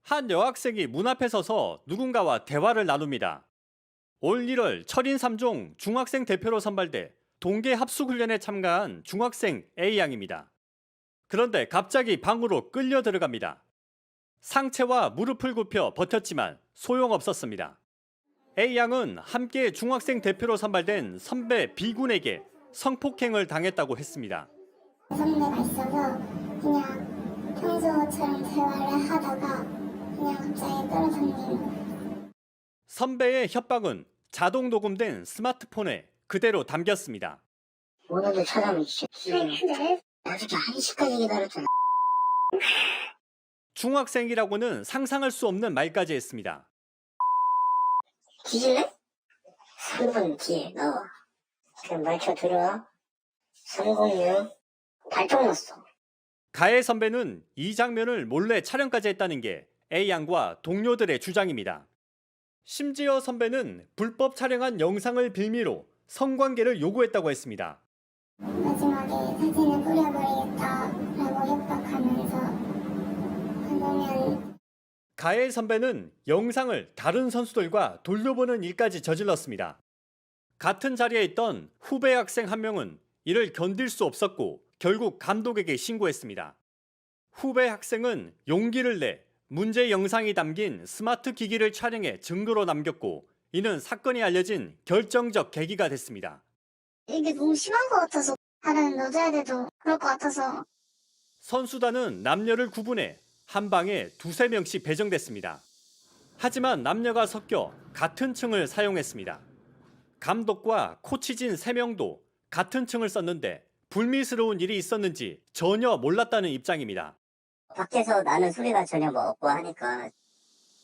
한 여학생이 문 앞에 서서 누군가와 대화를 나눕니다. 올 1월 철인 3종 중학생 대표로 선발돼 동계 합숙훈련에 참가한 중학생 A양입니다. 그런데 갑자기 방으로 끌려 들어갑니다. 상체와 무릎을 굽혀 버텼지만 소용없었습니다. A양은 함께 중학생 대표로 선발된 선배 B군에게 성폭행을 당했다고 했습니다. 선배가 있어서 그냥 평소처럼 대화를 하다가 그냥 갑자기 끌어당기는. 선배의 협박은 자동 녹음된 스마트폰에 그대로 담겼습니다. 오늘도 찾아오시죠. 어저께 1시까지 기다렸잖아. 중학생이라고는 상상할 수 없는 말까지 했습니다. 뒤질래? 3분 뒤에 나와. 그냥 말쳐 들어. 306 발동 났어. 가해 선배는 이 장면을 몰래 촬영까지 했다는 게 A양과 동료들의 주장입니다. 심지어 선배는 불법 촬영한 영상을 빌미로 성관계를 요구했다고 했습니다. 마지막에 사진을 뿌려버리겠다라고 협박하면서 그러면 가해 선배는 영상을 다른 선수들과 돌려보는 일까지 저질렀습니다. 같은 자리에 있던 후배 학생 한 명은 이를 견딜 수 없었고 결국 감독에게 신고했습니다. 후배 학생은 용기를 내 문제 영상이 담긴 스마트 기기를 촬영해 증거로 남겼고 이는 사건이 알려진 결정적 계기가 됐습니다. 이게 너무 심한 것 같아서 다른 여자애들도 그럴 것 같아서 선수단은 남녀를 구분해 한 방에 두세 명씩 배정됐습니다. 하지만 남녀가 섞여 같은 층을 사용했습니다. 감독과 코치진 3명도 같은 층을 썼는데 불미스러운 일이 있었는지 전혀 몰랐다는 입장입니다. 밖에서 나는 소리가 전혀 뭐 없고 하니까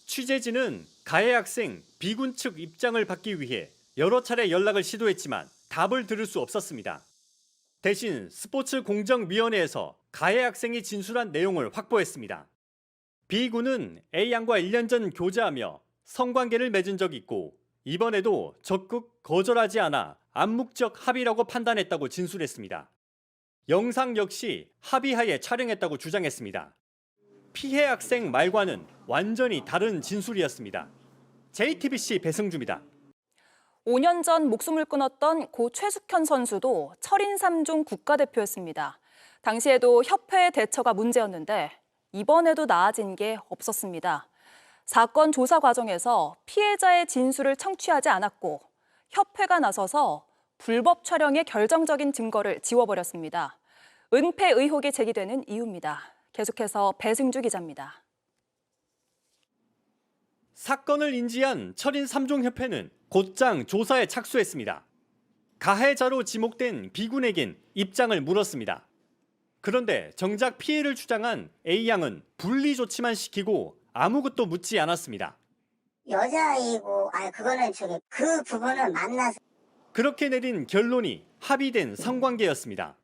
취재진은 가해 학생 B군 측 입장을 받기 위해 여러 차례 연락을 시도했지만 답을 들을 수 없었습니다. 대신 스포츠공정위원회에서 가해 학생이 진술한 내용을 확보했습니다. B군은 A양과 1년 전 교제하며 성관계를 맺은 적이 있고 이번에도 적극 거절하지 않아 암묵적 합의라고 판단했다고 진술했습니다. 영상 역시 합의하에 촬영했다고 주장했습니다. 피해 학생 말과는 완전히 다른 진술이었습니다. JTBC 배승주입니다. 5년 전 목숨을 끊었던 고 최숙현 선수도 철인 3종 국가대표였습니다. 당시에도 협회 대처가 문제였는데 이번에도 나아진 게 없었습니다. 사건 조사 과정에서 피해자의 진술을 청취하지 않았고 협회가 나서서 불법 촬영의 결정적인 증거를 지워버렸습니다. 은폐 의혹이 제기되는 이유입니다. 계속해서 배승주 기자입니다. 사건을 인지한 철인 3종 협회는 곧장 조사에 착수했습니다. 가해자로 지목된 B군에겐 입장을 물었습니다. 그런데 정작 피해를 주장한 A양은 분리 조치만 시키고 아무것도 묻지 않았습니다. 여자이고 그거는 그 부분은 만나서 그렇게 내린 결론이 합의된 성관계였습니다.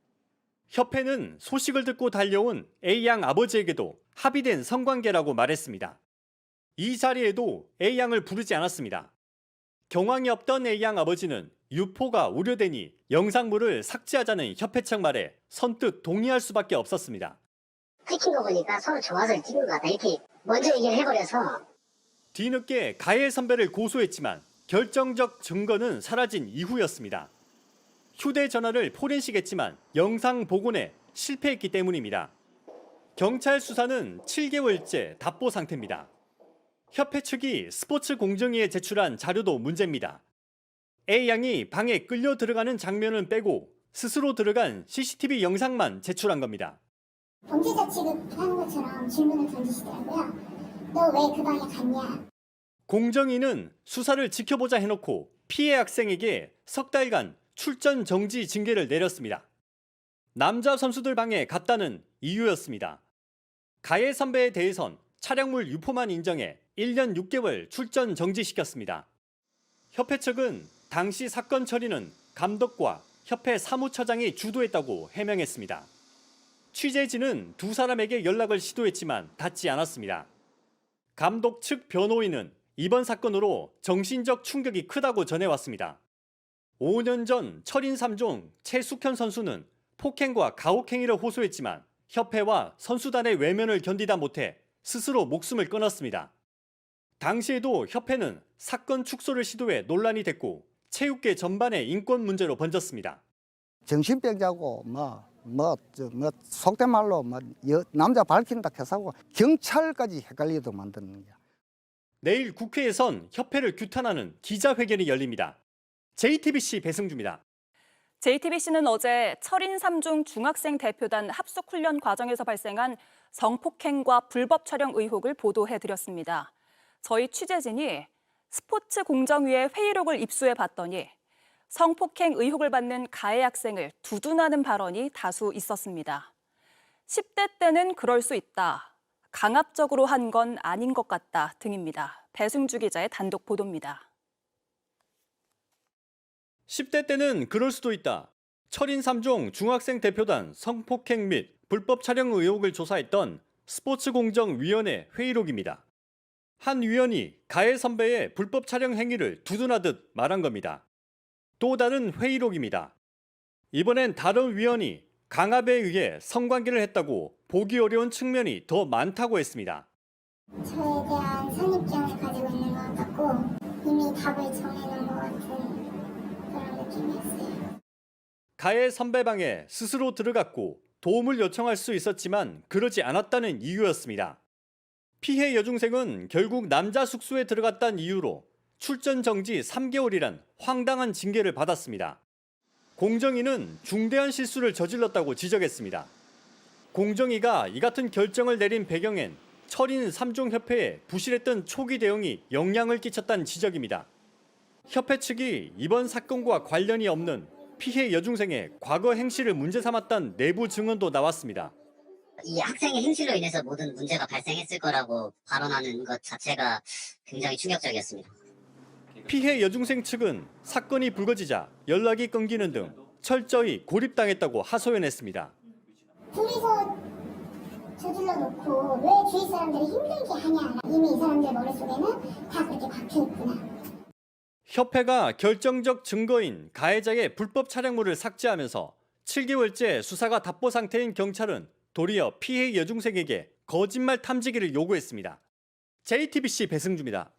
협회는 소식을 듣고 달려온 A양 아버지에게도 합의된 성관계라고 말했습니다. 이 자리에도 A양을 부르지 않았습니다. 경황이 없던 A양 아버지는 유포가 우려되니 영상물을 삭제하자는 협회 측 말에 선뜻 동의할 수밖에 없었습니다. 찍힌 거 보니까 서로 좋아서 찍은 것 같다 이렇게 먼저 얘기를 해버려서 뒤늦게 가해 선배를 고소했지만 결정적 증거는 사라진 이후였습니다. 휴대전화를 포렌식했지만 영상 복원에 실패했기 때문입니다. 경찰 수사는 7개월째 답보 상태입니다. 협회 측이 스포츠공정위에 제출한 자료도 문제입니다. A양이 방에 끌려 들어가는 장면은 빼고 스스로 들어간 CCTV 영상만 제출한 겁니다. 범죄자 취급하는 것처럼 질문을 던지시더라고요. 너 왜 그 방에 갔냐? 공정위는 수사를 지켜보자 해놓고 피해 학생에게 석 달간 출전 정지 징계를 내렸습니다. 남자 선수들 방에 갔다는 이유였습니다. 가해 선배에 대해선 촬영물 유포만 인정해 1년 6개월 출전 정지시켰습니다. 협회 측은 당시 사건 처리는 감독과 협회 사무처장이 주도했다고 해명했습니다. 취재진은 두 사람에게 연락을 시도했지만 닿지 않았습니다. 감독 측 변호인은 이번 사건으로 정신적 충격이 크다고 전해왔습니다. 5년 전 철인 3종 최숙현 선수는 폭행과 가혹행위를 호소했지만 협회와 선수단의 외면을 견디다 못해 스스로 목숨을 끊었습니다. 당시에도 협회는 사건 축소를 시도해 논란이 됐고 체육계 전반의 인권 문제로 번졌습니다. 정신병자고 속된 말로 남자 밝힌다 해서고 경찰까지 헷갈리도 만드는 거야. 내일 국회에선 협회를 규탄하는 기자회견이 열립니다. JTBC 배승주입니다. JTBC는 어제 철인 3중 중학생 대표단 합숙훈련 과정에서 발생한 성폭행과 불법 촬영 의혹을 보도해드렸습니다. 저희 취재진이 스포츠공정위의 회의록을 입수해 봤더니 성폭행 의혹을 받는 가해 학생을 두둔하는 발언이 다수 있었습니다. 10대 때는 그럴 수 있다. 강압적으로 한 건 아닌 것 같다 등입니다. 배승주 기자의 단독 보도입니다. 10대 때는 그럴 수도 있다. 철인 3종 중학생 대표단 성폭행 및 불법 촬영 의혹을 조사했던 스포츠공정위원회 회의록입니다. 한 위원이 가해 선배의 불법 촬영 행위를 두둔하듯 말한 겁니다. 또 다른 회의록입니다. 이번엔 다른 위원이 강압에 의해 성관계를 했다고 보기 어려운 측면이 더 많다고 했습니다. 저에 대한 선입견을 가지고 있는 것 같고 이미 답을 정해놓은 것 같은 그런 느낌이었어요. 가해 선배방에 스스로 들어갔고 도움을 요청할 수 있었지만 그러지 않았다는 이유였습니다. 피해 여중생은 결국 남자 숙소에 들어갔다는 이유로 출전 정지 3개월이란 황당한 징계를 받았습니다. 공정위는 중대한 실수를 저질렀다고 지적했습니다. 공정위가 이 같은 결정을 내린 배경엔 철인 3종 협회의 부실했던 초기 대응이 영향을 끼쳤다는 지적입니다. 협회 측이 이번 사건과 관련이 없는 피해 여중생의 과거 행실을 문제 삼았다는 내부 증언도 나왔습니다. 이 학생의 행실로 인해서 모든 문제가 발생했을 거라고 발언하는 것 자체가 굉장히 충격적이었습니다. 피해 여중생 측은 사건이 불거지자 연락이 끊기는 등 철저히 고립당했다고 하소연했습니다. 둘이서 저질러 놓고 왜 주위 사람들이 힘들게 하냐. 이미 이 사람들 머릿속에는 다 그렇게 박혀있구나. 협회가 결정적 증거인 가해자의 불법 촬영물을 삭제하면서 7개월째 수사가 답보 상태인 경찰은 도리어 피해 여중생에게 거짓말 탐지기를 요구했습니다. JTBC 배승주입니다.